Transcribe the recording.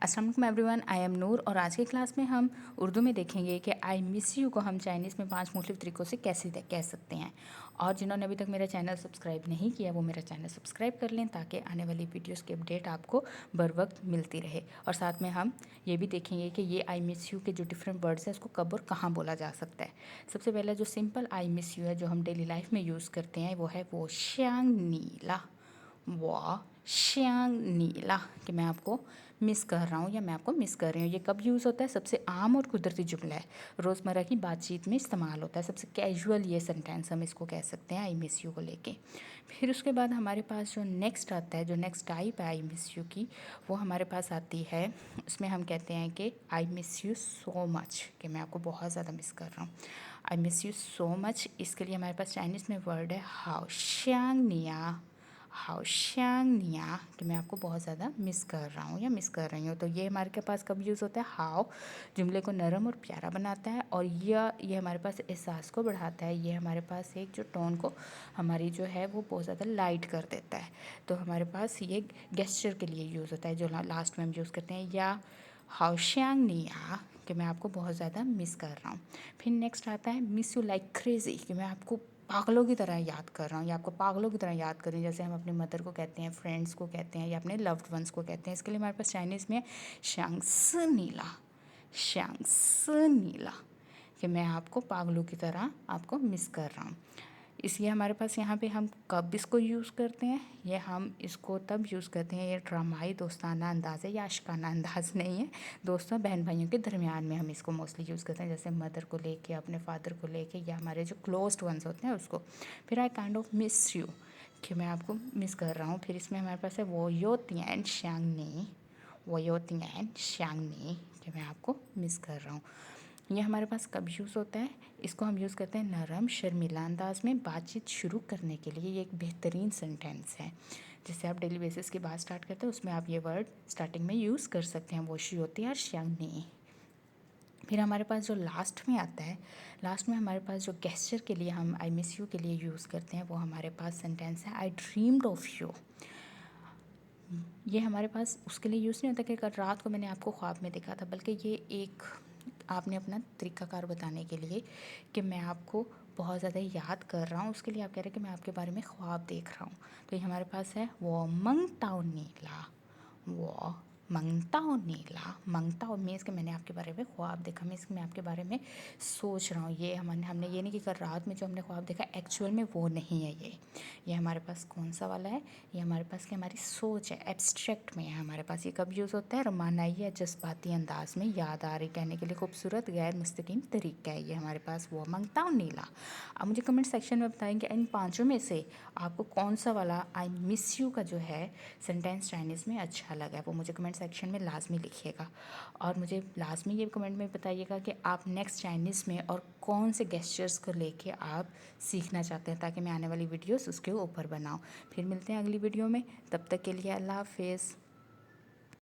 अस्सलाम वालेकुम everyone, I am नूर और आज की क्लास में हम उर्दू में देखेंगे कि आई मिस यू को हम चाइनीज़ में 5 मुख्तलिफ तरीक़ों से कैसे कह सकते हैं। और जिन्होंने अभी तक मेरा चैनल सब्सक्राइब नहीं किया वो मेरा चैनल सब्सक्राइब कर लें ताकि आने वाली वीडियोस की अपडेट आपको बर वक्त मिलती रहे। और साथ में हम ये भी देखेंगे कि ये आई मिस यू के जो डिफरेंट वर्ड्स हैं उसको कब और कहाँ बोला जा सकता है। सबसे पहला जो सिंपल आई मिस यू है जो हम डेली लाइफ में यूज़ करते हैं वो है वो श्यांग नीला, वो श्यांग नीला, कि मैं आपको मिस कर रहा हूँ या मैं आपको मिस कर रही हूँ। ये कब यूज़ होता है? सबसे आम और कुदरती जुमला है, रोज़मर्रा की बातचीत में इस्तेमाल होता है। सबसे कैजुअल ये सेंटेंस हम इसको कह सकते हैं आई मिस यू को लेके। फिर उसके बाद हमारे पास जो नेक्स्ट आता है, जो नेक्स्ट टाइप है आई मिस यू की, वो हमारे पास आती है, उसमें हम कहते हैं कि I miss you so much, कि मैं आपको बहुत ज़्यादा मिस कर रहा हूँ। I miss you so much, इसके लिए हमारे पास चाइनीज़ में वर्ड है हाओ श्यांग निया, हाओ श्यांग निया, कि मैं आपको बहुत ज़्यादा मिस कर रहा हूँ या मिस कर रही हूँ। तो ये हमारे के पास कब यूज़ होता है? हाओ जुमले को नरम और प्यारा बनाता है और ये हमारे पास एहसास को बढ़ाता है। ये हमारे पास एक जो टोन को हमारी जो है वो बहुत ज़्यादा लाइट कर देता है। तो हमारे पास ये गेस्चर के लिए यूज़ होता है जो लास्ट में हम यूज़ करते हैं, या हाओ श्यांग निया, कि मैं आपको बहुत ज़्यादा मिस कर रहा हूँ। फिर नेक्स्ट आता है मिस यू लाइक क्रेज़ी, कि मैं आपको पागलों की तरह याद कर रहा हूँ या आपको पागलों की तरह याद कर रही हूँ। जैसे हम अपनी मदर को कहते हैं, फ्रेंड्स को कहते हैं या अपने लव्ड वंस को कहते हैं। इसके लिए हमारे पास चाइनीज़ में शांग्स नीला, शांग्स नीला, कि मैं आपको पागलों की तरह आपको मिस कर रहा हूँ। इसलिए हमारे पास यहाँ पे हम कब इसको यूज़ करते हैं? ये हम इसको तब यूज़ करते हैं, ये ड्रामाई दोस्ताना अंदाज़ है या आशिकाना अंदाज़ नहीं है। दोस्तों बहन भाइयों के दरमियान में हम इसको मोस्टली यूज़ करते हैं, जैसे मदर को लेके, अपने फादर को लेके, या हमारे जो क्लोज्ड वंस होते हैं उसको। फिर I kind of miss you, कि मैं आपको मिस कर रहा हूँ। फिर इसमें हमारे पास है वो यो तियान श्यांगनी, वो यो तियान श्यांगनी, कि मैं आपको मिस कर रहा हूँ। ये हमारे पास कब यूज़ होता है? इसको हम यूज़ करते हैं नरम शर्मीला अंदाज में बातचीत शुरू करने के लिए। ये एक बेहतरीन सेंटेंस है, जिससे आप डेली बेसिस की बात स्टार्ट करते हैं उसमें आप ये वर्ड स्टार्टिंग में यूज़ कर सकते हैं, वो शी होती है और श्यांगनी। फिर हमारे पास जो लास्ट में आता है, लास्ट में हमारे पास जो गेस्चर के लिए हम आई मिस यू के लिए यूज़ करते हैं वो हमारे पास सेंटेंस है आई ड्रीम्ड ऑफ यू। ये हमारे पास उसके लिए यूज़ नहीं होता कि कल रात को मैंने आपको ख्वाब में देखा था, बल्कि ये एक आपने अपना तरीक़ाकार बताने के लिए कि मैं आपको बहुत ज़्यादा याद कर रहा हूँ, उसके लिए आप कह रहे हैं कि मैं आपके बारे में ख्वाब देख रहा हूँ। तो ये हमारे पास है वो मंगताओ नीला, वो मंगताओ नीला, मंगताओ मीन्स कि मैंने आपके बारे में ख्वाब देखा, मीन्स कि मैं आपके बारे में सोच रहा हूँ। ये हमने ये नहीं कि कल रात में जो हमने ख्वाब देखा एक्चुअल में वो नहीं है। ये हमारे पास कौन सा वाला है? ये हमारे पास कि हमारी सोच है, एब्स्ट्रैक्ट में है हमारे पास। ये कब यूज़ होता है? रमानाई या जज्बाती अंदाज में, याद आ रही कहने के लिए खूबसूरत गैर मुस्तकीम तरीका है ये हमारे पास वो मंगता हूँ नीला। आप मुझे कमेंट सेक्शन में बताएंगे इन पाँचों में से आपको कौन सा वाला आई मिस यू का जो है सेंटेंस चाइनीज़ में अच्छा लगा है, वो मुझे कमेंट सेक्शन में लाजमी लिखिएगा। और मुझे लाजमी ये कमेंट में बताइएगा कि आप नेक्स्ट चाइनीज़ में और कौन से गेस्चर्स को लेके आप सीखना चाहते हैं, ताकि मैं आने वाली वीडियोस उसके ऊपर बनाऊं। फिर मिलते हैं अगली वीडियो में, तब तक के लिए अल्लाह हाफिज़।